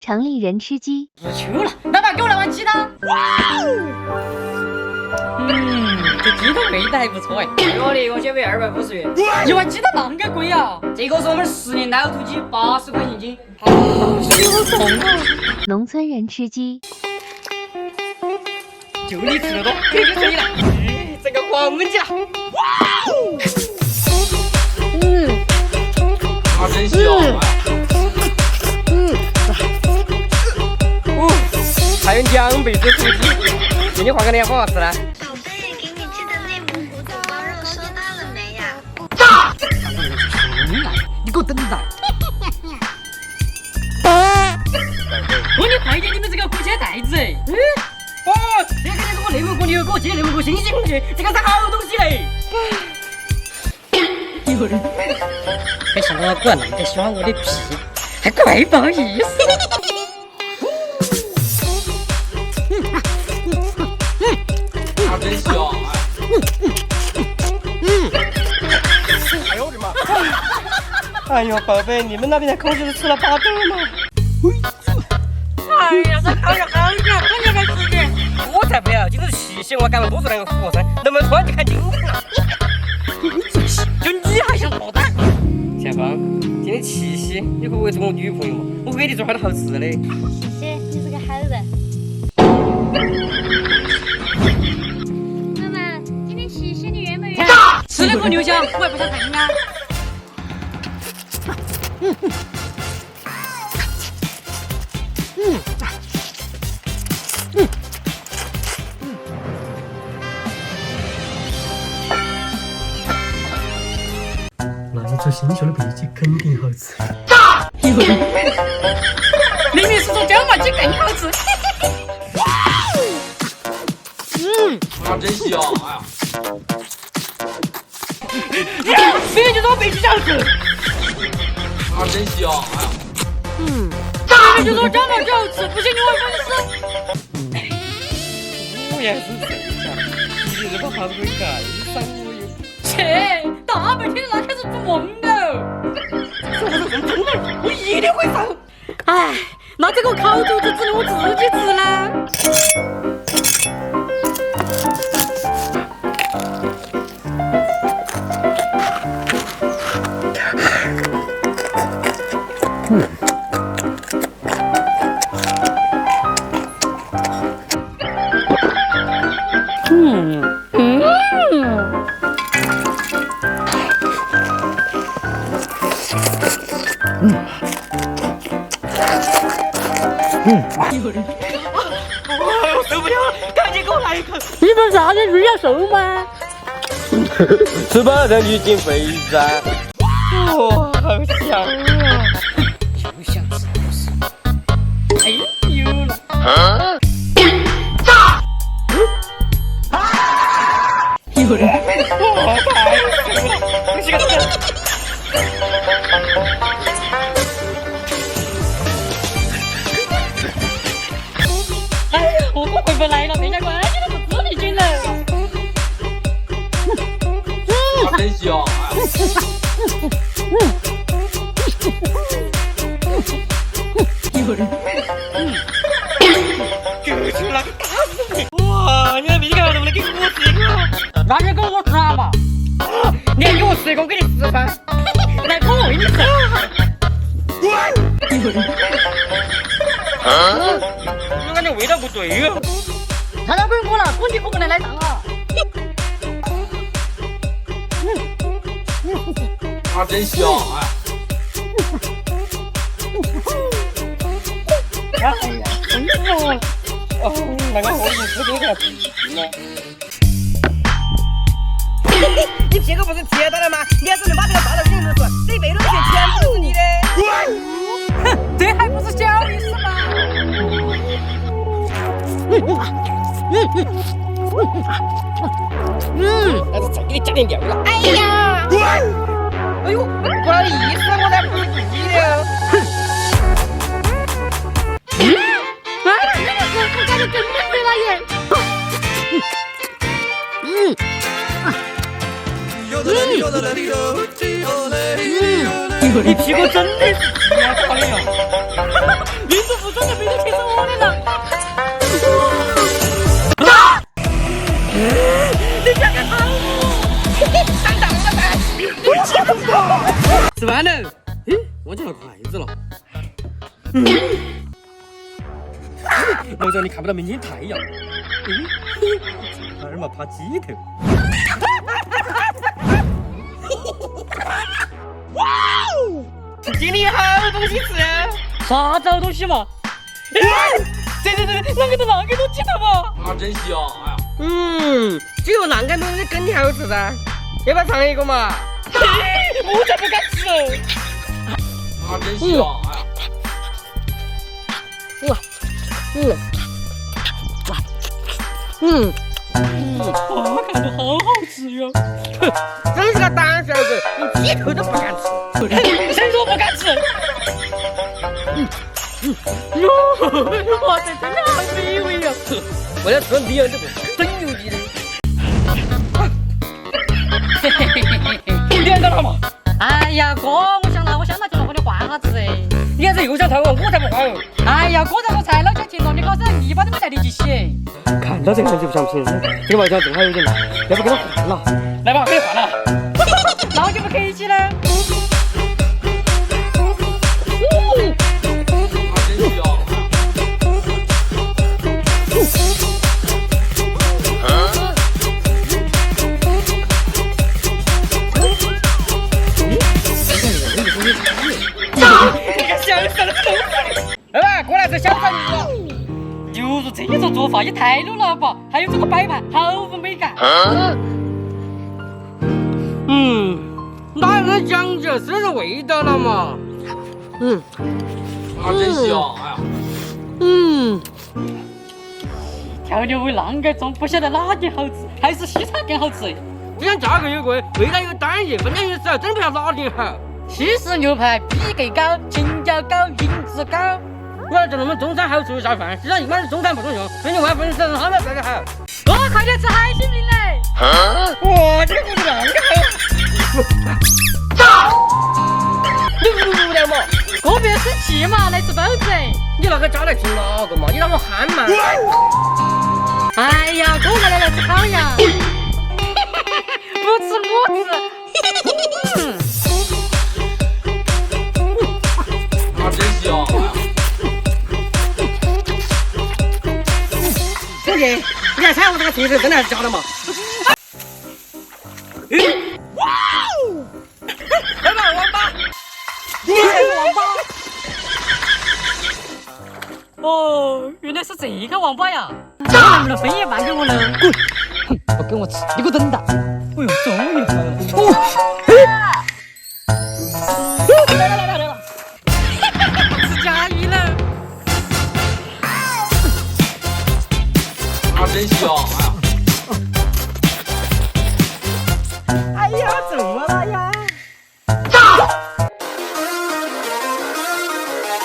城里人吃鸡。不去了，老板给我来碗鸡汤。哇这鸡汤味道还不错哎。我的一个减肥250元，一碗鸡汤啷个贵啊？这个是我们10年老土鸡，80块1斤。心好痛啊！农村人吃鸡。就你吃得多，这就对了。这个黄焖鸡了。啊，真香！还有2辈子土鸡，给你换个脸好吃呢。宝贝，给你寄的内蒙古土包肉收到了没呀？你给我等着！我你快点，你们这个过期的袋子！哦，这个是我内蒙古牛给我寄的内蒙古新鲜空气，这个是好东西嘞！有人，没想到他果然那么喜欢我的屁，还怪不好意思。啊，真香！哎呦我的妈！哎呦，宝贝，你们那边的空气是吃了8度吗？哎呀，这好呀好呀，赶紧来吃点！我才不要！今天是七夕，我赶快多做2个活噻，能不能突然就看金盆了？就你还想脱单？小芳，今天七夕，你会不会做我女朋友嘛？我会给你做好多好吃的。谢谢，你是个好人。妈妈，今天七夕你愿不愿意？吃了个留下，我还不想看啊！那一出新秀的背脊肯定好吃。明明是说椒麻鸡更好吃。啊，真香！哎呀，明明就说我背脊好吃。啊，真香！明明就说椒麻鸡好吃，不信你问粉丝。我也是这样，你这个好鬼干，伤我哟。切，大白天那开始做梦了。我一定会上。哎，那这个烤肚子只能我自己吃啦。我受不了了，赶紧给我来一口！你不是啥人鱼要瘦吗？吃吧，让你减肥噻。哇，好香啊！就想吃不是？哎呦了！有人！哇，太香了！这是个什么？哎呀，我回不来了，没想过哎，你都是自己军人。啊，真香！有人！就是那个大死鬼！哇，你那米糕能不能给我吃一个？那你给我吃啊嘛！你还给我吃一个，我给你吃噻。来，我喂你吃。有人！我感觉味道不对哟。他那滚锅了，滚你可不能来上啊！啊，真香！哎呀，真香！哦，那个我已经吃给他吃了。你这个不是贴到了吗？你还是能把这个发到评论说，这100多钱全部都是你的。哼，这还不是小意思吗？还是再给你加点料了。哎呀！哎呦，不好意思，我才不是故意的。哎呀，这个是我感觉真的回来耶！你屁股真的是这样大的哟！民族服装完了，忘记拿筷子了。楼上你看不到明天太阳。二嘛怕鸡头。今天有好东西吃。啥子好东西嘛？对，啷个都那个东西的嘛？啊，真香！哎呀，只有那个东西更好吃噻，要不要尝一个嘛？我才不敢吃哦！啊，真香！哎呀，我看着好好吃哟！真是个胆小鬼，连鸡头都不敢吃。谁说不敢吃？哇塞，真的好美味哟！为了吃你这个真牛逼的。你点到了嘛？哎呀哥，我想到就弄你换下子噻。你还是又想套我，我才不换哦！哎呀哥，在我菜老家停了，你搞啥泥巴都没带你去洗。看到这个人就不想撇，这个外条正好有点烂，要不给他换了？来吧，可以换了。那我就不客气了。啊，真香！你个小傻的兔子！来吧，过来吃小炒牛肉。牛肉这种做法也太 low 了吧！还有这个摆盘，毫无美感。哪有讲究，是味道了嘛？啊，真香！哎呀，条牛尾啷个装，不晓得哪点好吃，还是西餐更好吃。既然价格又贵，味道又单一，分量又少，真不晓得哪点好。西式牛排逼格高，情调高，品质高。我要叫他们中餐好吃一下饭，既然一般的中餐不中用，那你外分成他们这个好。快点吃海鲜饼嘞！哇，这个不是那个好。不了嘛！哥别生气嘛，来吃包子。你那个家来听哪个嘛？你让我憨嘛？哎呀，哥来吃烤羊。不吃。啊，真香！兄弟，你看猜我这个鸡腿真的还是假的嘛？来吧，王八！你还是王八？哦，原来是这个王八呀！这个能不能分一半给我呢？滚！不给我吃，你给我等到！哎呦，终于好了！来！是佳怡了。啊，真香！哎呀。